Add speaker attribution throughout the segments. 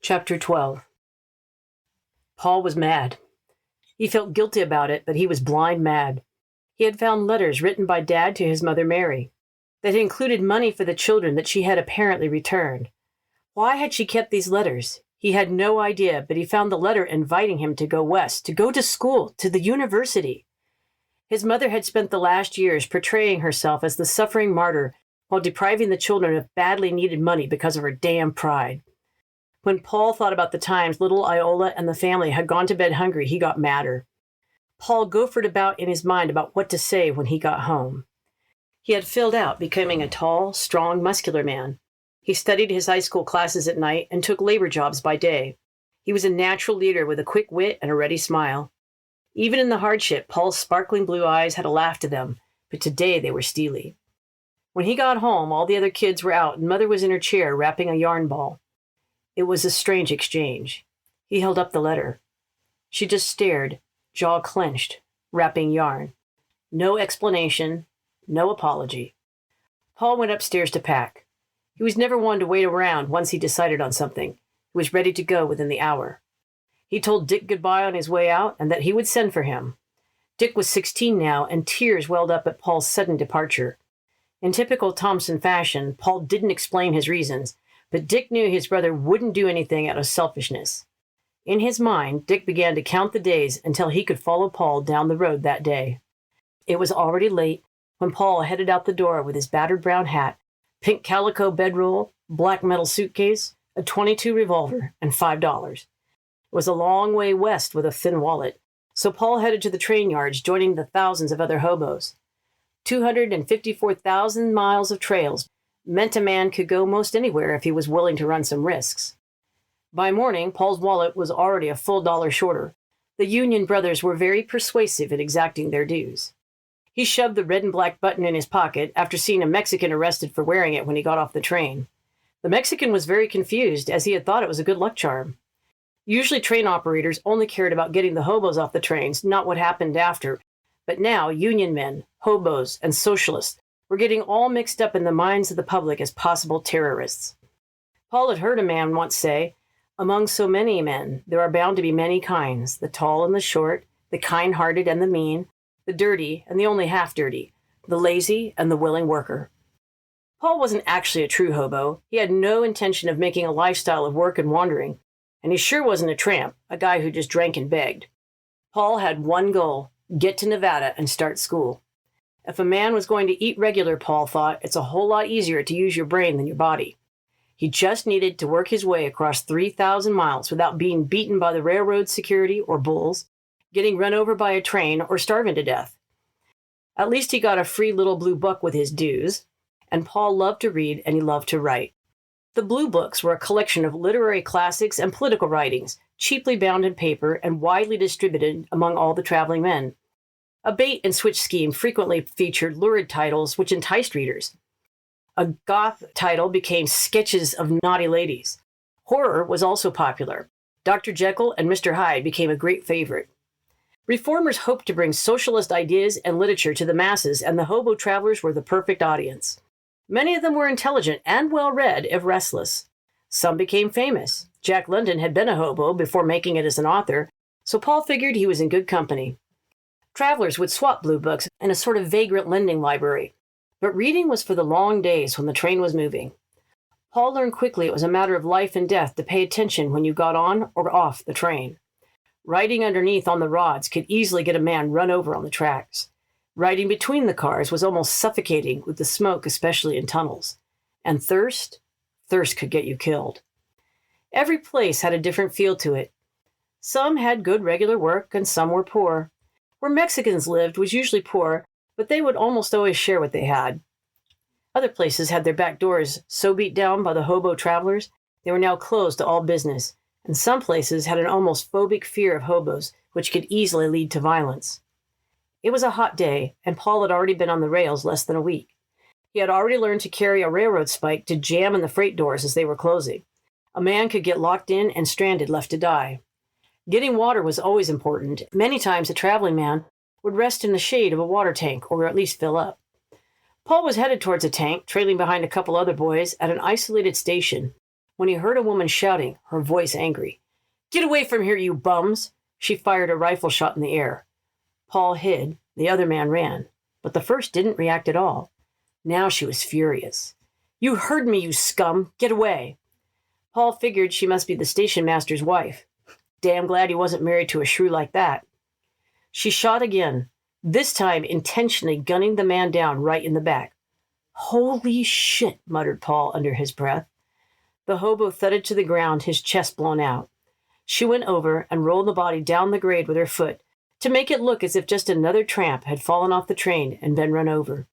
Speaker 1: Chapter 12. Paul was mad. He felt guilty about it, but he was blind mad. He had found letters written by Dad to his mother Mary that had included money for the children that she had apparently returned. Why had she kept these letters? He had no idea, but he found the letter inviting him to go west, to go to school, to the university. His mother had spent the last years portraying herself as the suffering martyr while depriving the children of badly needed money because of her damn pride. When Paul thought about the times little Iola and the family had gone to bed hungry, he got madder. Paul gophered about in his mind about what to say when he got home. He had filled out becoming a tall, strong, muscular man. He studied his high school classes at night and took labor jobs by day. He was a natural leader with a quick wit and a ready smile. Even in the hardship, Paul's sparkling blue eyes had a laugh to them, but today they were steely. When he got home, all the other kids were out and Mother was in her chair wrapping a yarn ball. It was a strange exchange. He held up the letter. She just stared, jaw clenched, wrapping yarn. No explanation, no apology. Paul went upstairs to pack. He was never one to wait around once he decided on something. He was ready to go within the hour. He told Dick goodbye on his way out and that he would send for him. Dick was 16 now, and tears welled up at Paul's sudden departure. In typical Thompson fashion, Paul didn't explain his reasons, but Dick knew his brother wouldn't do anything out of selfishness. In his mind, Dick began to count the days until he could follow Paul down the road that day. It was already late when Paul headed out the door with his battered brown hat, pink calico bedroll, black metal suitcase, a .22 revolver, and $5. It was a long way west with a thin wallet, so Paul headed to the train yards, joining the thousands of other hobos. 254,000 miles of trails meant a man could go most anywhere if he was willing to run some risks. By morning, Paul's wallet was already a full dollar shorter. The Union brothers were very persuasive in exacting their dues. He shoved the red and black button in his pocket after seeing a Mexican arrested for wearing it when he got off the train. The Mexican was very confused, as he had thought it was a good luck charm. Usually train operators only cared about getting the hobos off the trains, not what happened after. But now Union men, hobos, and socialists were getting all mixed up in the minds of the public as possible terrorists. Paul had heard a man once say, "Among so many men, there are bound to be many kinds, the tall and the short, the kind-hearted and the mean, the dirty and the only half-dirty, the lazy and the willing worker." Paul wasn't actually a true hobo. He had no intention of making a lifestyle of work and wandering, and he sure wasn't a tramp, a guy who just drank and begged. Paul had one goal: get to Nevada and start school. If a man was going to eat regular, Paul thought, it's a whole lot easier to use your brain than your body. He just needed to work his way across 3,000 miles without being beaten by the railroad security or bulls, getting run over by a train, or starving to death. At least he got a free little blue book with his dues, and Paul loved to read and he loved to write. The blue books were a collection of literary classics and political writings, cheaply bound in paper and widely distributed among all the traveling men. A bait-and-switch scheme frequently featured lurid titles which enticed readers. A goth title became Sketches of Naughty Ladies. Horror was also popular. Dr. Jekyll and Mr. Hyde became a great favorite. Reformers hoped to bring socialist ideas and literature to the masses, and the hobo travelers were the perfect audience. Many of them were intelligent and well-read, if restless. Some became famous. Jack London had been a hobo before making it as an author, so Paul figured he was in good company. Travelers would swap blue books in a sort of vagrant lending library, but reading was for the long days when the train was moving. Paul learned quickly it was a matter of life and death to pay attention when you got on or off the train. Riding underneath on the rods could easily get a man run over on the tracks. Riding between the cars was almost suffocating with the smoke, especially in tunnels. And thirst could get you killed. Every place had a different feel to it. Some had good regular work and some were poor. Where Mexicans lived was usually poor, but they would almost always share what they had. Other places had their back doors so beat down by the hobo travelers, they were now closed to all business, and some places had an almost phobic fear of hobos, which could easily lead to violence. It was a hot day, and Paul had already been on the rails less than a week. He had already learned to carry a railroad spike to jam in the freight doors as they were closing. A man could get locked in and stranded, left to die. Getting water was always important. Many times a traveling man would rest in the shade of a water tank, or at least fill up. Paul was headed towards a tank, trailing behind a couple other boys, at an isolated station, when he heard a woman shouting, her voice angry. "Get away from here, you bums!" She fired a rifle shot in the air. Paul hid. The other man ran. But the first didn't react at all. Now she was furious. "You heard me, you scum! Get away!" Paul figured she must be the station master's wife. Damn glad he wasn't married to a shrew like that. She shot again, this time intentionally gunning the man down right in the back. "Holy shit," muttered Paul under his breath. The hobo thudded to the ground, his chest blown out. She went over and rolled the body down the grade with her foot to make it look as if just another tramp had fallen off the train and been run over.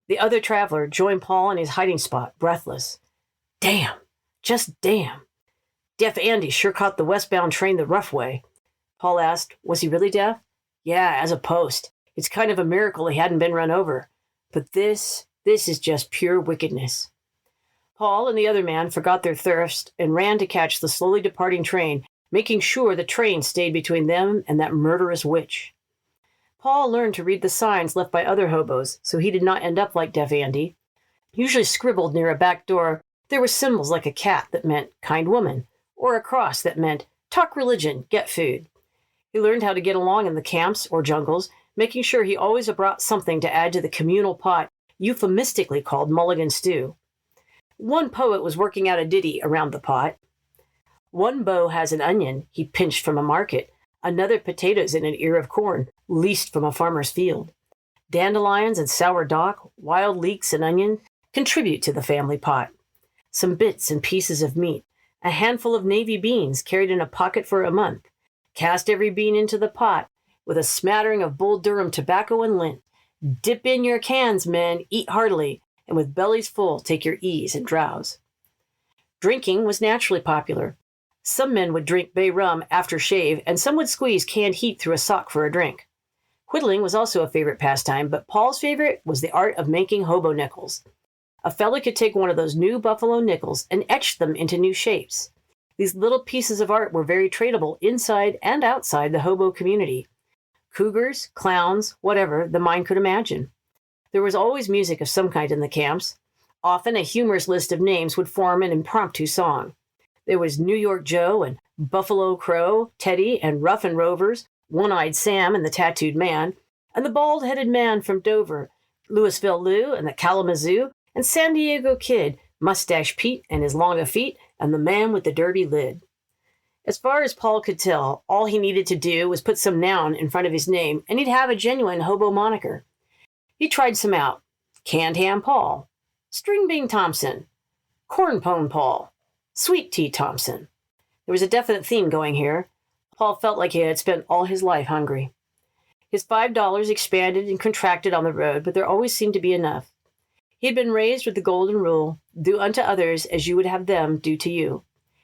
Speaker 1: The other traveler joined Paul in his hiding spot, breathless. Damn, just damn. Deaf Andy sure caught the westbound train the rough way. Paul asked, was he really deaf? Yeah, as a post. It's kind of a miracle he hadn't been run over. But this is just pure wickedness. Paul and the other man forgot their thirst and ran to catch the slowly departing train, making sure the train stayed between them and that murderous witch. Paul learned to read the signs left by other hobos, so he did not end up like Deaf Andy. Usually scribbled near a back door, there were symbols like a cat that meant kind woman, or a cross that meant talk religion, get food. He learned how to get along in the camps or jungles, making sure he always brought something to add to the communal pot euphemistically called mulligan stew. One poet was working out a ditty around the pot. One beau has an onion he pinched from a market, another potatoes in an ear of corn, leased from a farmer's field. Dandelions and sour dock, wild leeks and onion contribute to the family pot. Some bits and pieces of meat, a handful of navy beans carried in a pocket for a month. Cast every bean into the pot with a smattering of Bull Durham tobacco and lint. Dip in your cans, men, eat heartily, and with bellies full take your ease and drowse. Drinking was naturally popular. Some men would drink bay rum after shave, and some would squeeze canned heat through a sock for a drink. Whittling was also a favorite pastime, but Paul's favorite was the art of making hobo nickels. A fella could take one of those new buffalo nickels and etch them into new shapes. These little pieces of art were very tradable inside and outside the hobo community. Cougars, clowns, whatever the mind could imagine. There was always music of some kind in the camps. Often a humorous list of names would form an impromptu song. There was New York Joe and Buffalo Crow, Teddy and Rough and Rovers, One-Eyed Sam and the Tattooed Man, and the Bald-Headed Man from Dover, Louisville Lou and the Kalamazoo, and San Diego Kid, Mustache Pete and his long feet, and the Man with the Derby Lid. As far as Paul could tell, all he needed to do was put some noun in front of his name, and he'd have a genuine hobo moniker. He tried some out. Canned Ham Paul, String Bean Thompson, Corn Pone Paul, Sweet Tea Thompson. There was a definite theme going here. Paul felt like he had spent all his life hungry. His $5 expanded and contracted on the road, but there always seemed to be enough. He had been raised with the golden rule, do unto others as you would have them do to you.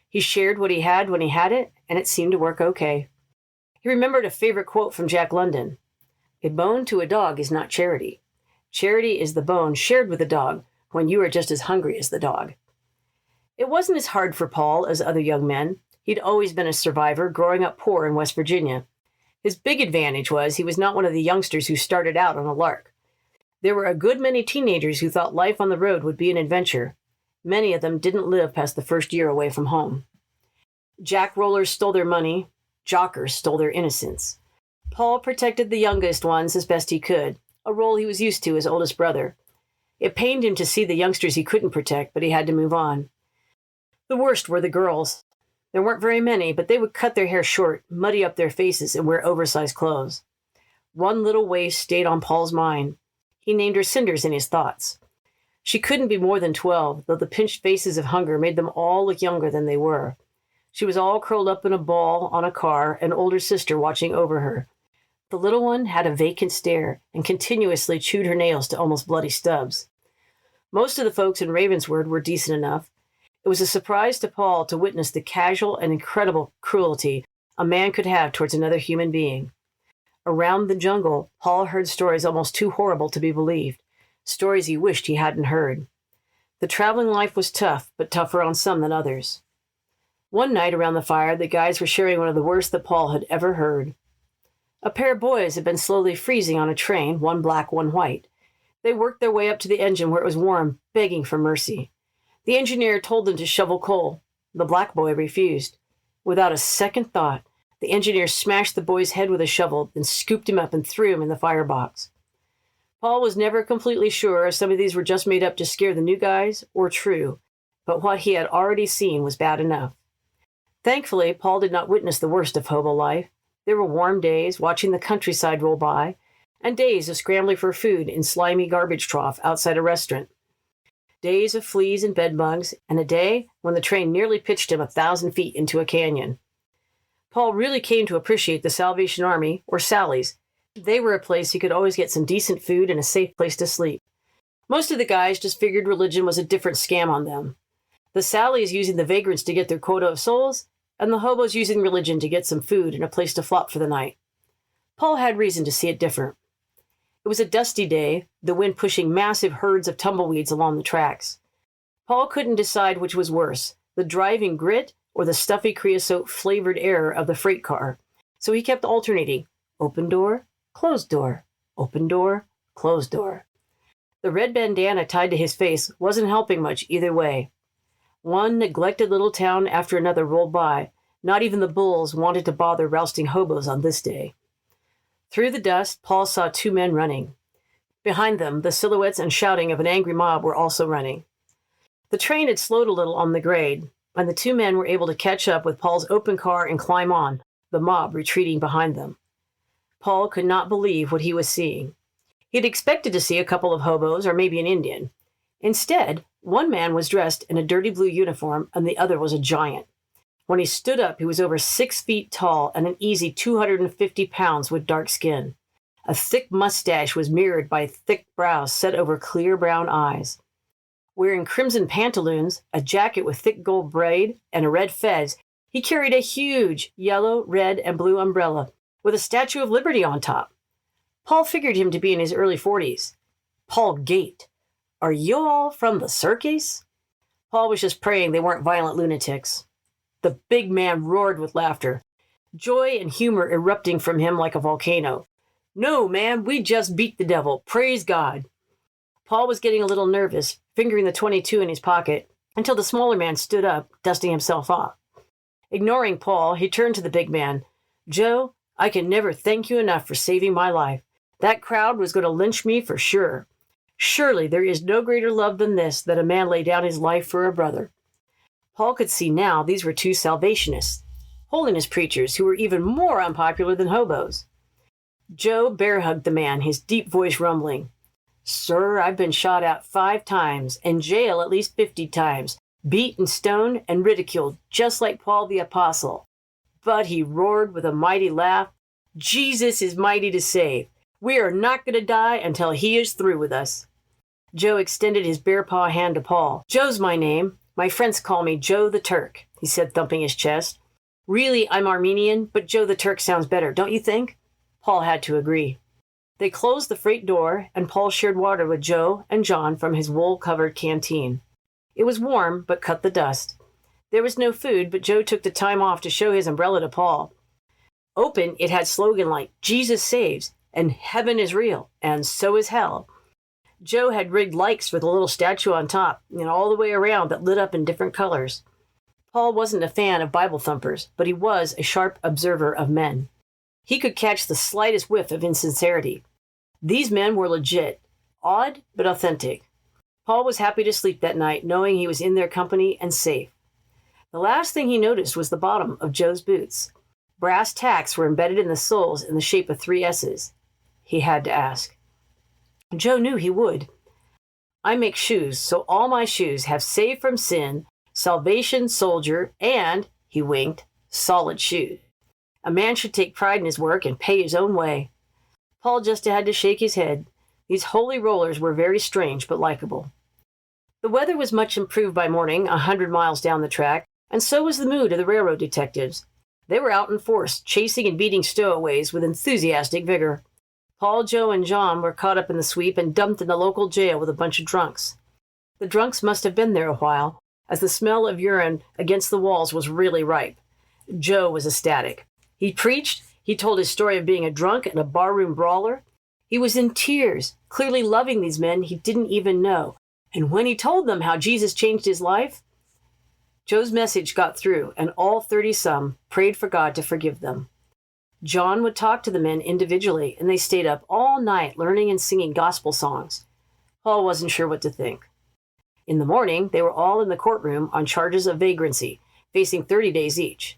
Speaker 1: He shared what he had when he had it, and it seemed to work okay. He remembered a favorite quote from Jack London. A bone to a dog is not charity. Charity is the bone shared with the dog when you are just as hungry as the dog. It wasn't as hard for Paul as other young men. He'd always been a survivor, growing up poor in West Virginia. His big advantage was he was not one of the youngsters who started out on a lark. There were a good many teenagers who thought life on the road would be an adventure. Many of them didn't live past the first year away from home. Jack rollers stole their money. Jockers stole their innocence. Paul protected the youngest ones as best he could, a role he was used to as oldest brother. It pained him to see the youngsters he couldn't protect, but he had to move on. The worst were the girls. There weren't very many, but they would cut their hair short, muddy up their faces, and wear oversized clothes. One little waif stayed on Paul's mind. He named her Cinders in his thoughts. She couldn't be more than 12, though the pinched faces of hunger made them all look younger than they were. She was all curled up in a ball on a car, an older sister watching over her. The little one had a vacant stare and continuously chewed her nails to almost bloody stubs. Most of the folks in Ravenswood were decent enough. It was a surprise to Paul to witness the casual and incredible cruelty a man could have towards another human being. Around the jungle, Paul heard stories almost too horrible to be believed, stories he wished he hadn't heard. The traveling life was tough, but tougher on some than others. One night around the fire, the guys were sharing one of the worst that Paul had ever heard. A pair of boys had been slowly freezing on a train, one black, one white. They worked their way up to the engine where it was warm, begging for mercy. The engineer told them to shovel coal. The black boy refused. Without a second thought, the engineer smashed the boy's head with a shovel, then scooped him up and threw him in the firebox. Paul was never completely sure if some of these were just made up to scare the new guys or true, but what he had already seen was bad enough. Thankfully, Paul did not witness the worst of hobo life. There were warm days watching the countryside roll by, and days of scrambling for food in slimy garbage trough outside a restaurant. Days of fleas and bedbugs, and a day when the train nearly pitched him 1,000 feet into a canyon. Paul really came to appreciate the Salvation Army, or Sallies. They were a place he could always get some decent food and a safe place to sleep. Most of the guys just figured religion was a different scam on them. The Sallies using the vagrants to get their quota of souls, and the hobos using religion to get some food and a place to flop for the night. Paul had reason to see it different. It was a dusty day, the wind pushing massive herds of tumbleweeds along the tracks. Paul couldn't decide which was worse, the driving grit or the stuffy creosote-flavored air of the freight car, so he kept alternating, open door, closed door, open door, closed door. The red bandana tied to his face wasn't helping much either way. One neglected little town after another rolled by. Not even the bulls wanted to bother rousting hobos on this day. Through the dust, Paul saw 2 men running. Behind them, the silhouettes and shouting of an angry mob were also running. The train had slowed a little on the grade, and the 2 men were able to catch up with Paul's open car and climb on, the mob retreating behind them. Paul could not believe what he was seeing. He had expected to see a couple of hobos or maybe an Indian. Instead, one man was dressed in a dirty blue uniform and the other was a giant. When he stood up, he was over 6 feet tall and an easy 250 pounds with dark skin. A thick mustache was mirrored by thick brows set over clear brown eyes. Wearing crimson pantaloons, a jacket with thick gold braid, and a red fez, he carried a huge yellow, red, and blue umbrella with a Statue of Liberty on top. Paul figured him to be in his early 40s. Paul gaped. "Are you all from the circus?" Paul was just praying they weren't violent lunatics. The big man roared with laughter, joy and humor erupting from him like a volcano. "No, man, we just beat the devil. Praise God." Paul was getting a little nervous, fingering the .22 in his pocket, until the smaller man stood up, dusting himself off. Ignoring Paul, he turned to the big man. "Joe, I can never thank you enough for saving my life. That crowd was going to lynch me for sure. Surely there is no greater love than this, that a man lay down his life for a brother." Paul could see now these were 2 Salvationists, holiness preachers who were even more unpopular than hobos. Joe bear-hugged the man, his deep voice rumbling. "Sir, I've been shot at 5 times, in jail at least 50 times, beat and stoned and ridiculed, just like Paul the Apostle. But," he roared with a mighty laugh, "Jesus is mighty to save. We are not going to die until he is through with us." Joe extended his bare paw hand to Paul. "Joe's my name. My friends call me Joe the Turk," he said, thumping his chest. "Really, I'm Armenian, but Joe the Turk sounds better, don't you think?" Paul had to agree. They closed the freight door, and Paul shared water with Joe and John from his wool-covered canteen. It was warm, but cut the dust. There was no food, but Joe took the time off to show his umbrella to Paul. Open, it had slogan like, "Jesus saves," and "Heaven is real," and "So is hell." Joe had rigged lights with a little statue on top, and all the way around that lit up in different colors. Paul wasn't a fan of Bible thumpers, but he was a sharp observer of men. He could catch the slightest whiff of insincerity. These men were legit, odd but authentic. Paul was happy to sleep that night, knowing he was in their company and safe. The last thing he noticed was the bottom of Joe's boots. Brass tacks were embedded in the soles in the shape of 3 S's. He had to ask. Joe knew he would. "I make shoes, so all my shoes have saved from sin, salvation, soldier, and," he winked, "solid shoes. A man should take pride in his work and pay his own way." Paul just had to shake his head. These holy rollers were very strange but likable. The weather was much improved by morning, 100 miles down the track, and so was the mood of the railroad detectives. They were out in force, chasing and beating stowaways with enthusiastic vigor. Paul, Joe, and John were caught up in the sweep and dumped in the local jail with a bunch of drunks. The drunks must have been there a while, as the smell of urine against the walls was really ripe. Joe was ecstatic. He preached, he told his story of being a drunk and a barroom brawler. He was in tears, clearly loving these men he didn't even know, And when he told them how Jesus changed his life, Joe's message got through, and all 30-some prayed for God to forgive them. John would talk to the men individually, and they stayed up all night learning and singing gospel songs. Paul wasn't sure what to think. In the morning, they were all in the courtroom on charges of vagrancy, facing 30 days each.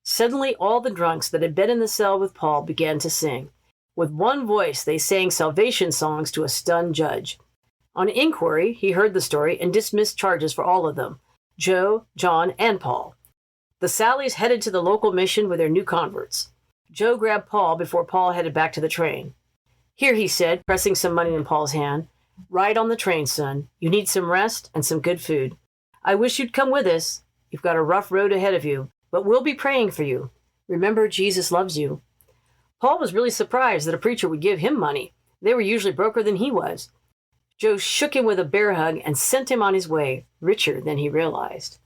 Speaker 1: Suddenly, all the drunks that had been in the cell with Paul began to sing. With one voice, they sang salvation songs to a stunned judge. On inquiry, he heard the story and dismissed charges for all of them, Joe, John, and Paul. The Sallies headed to the local mission with their new converts. Joe grabbed Paul before Paul headed back to the train. "Here," he said, pressing some money in Paul's hand. "Ride on the train, son. You need some rest and some good food. I wish you'd come with us. You've got a rough road ahead of you, but we'll be praying for you. Remember, Jesus loves you." Paul was really surprised that a preacher would give him money. They were usually broker than he was. Joe shook him with a bear hug and sent him on his way, richer than he realized.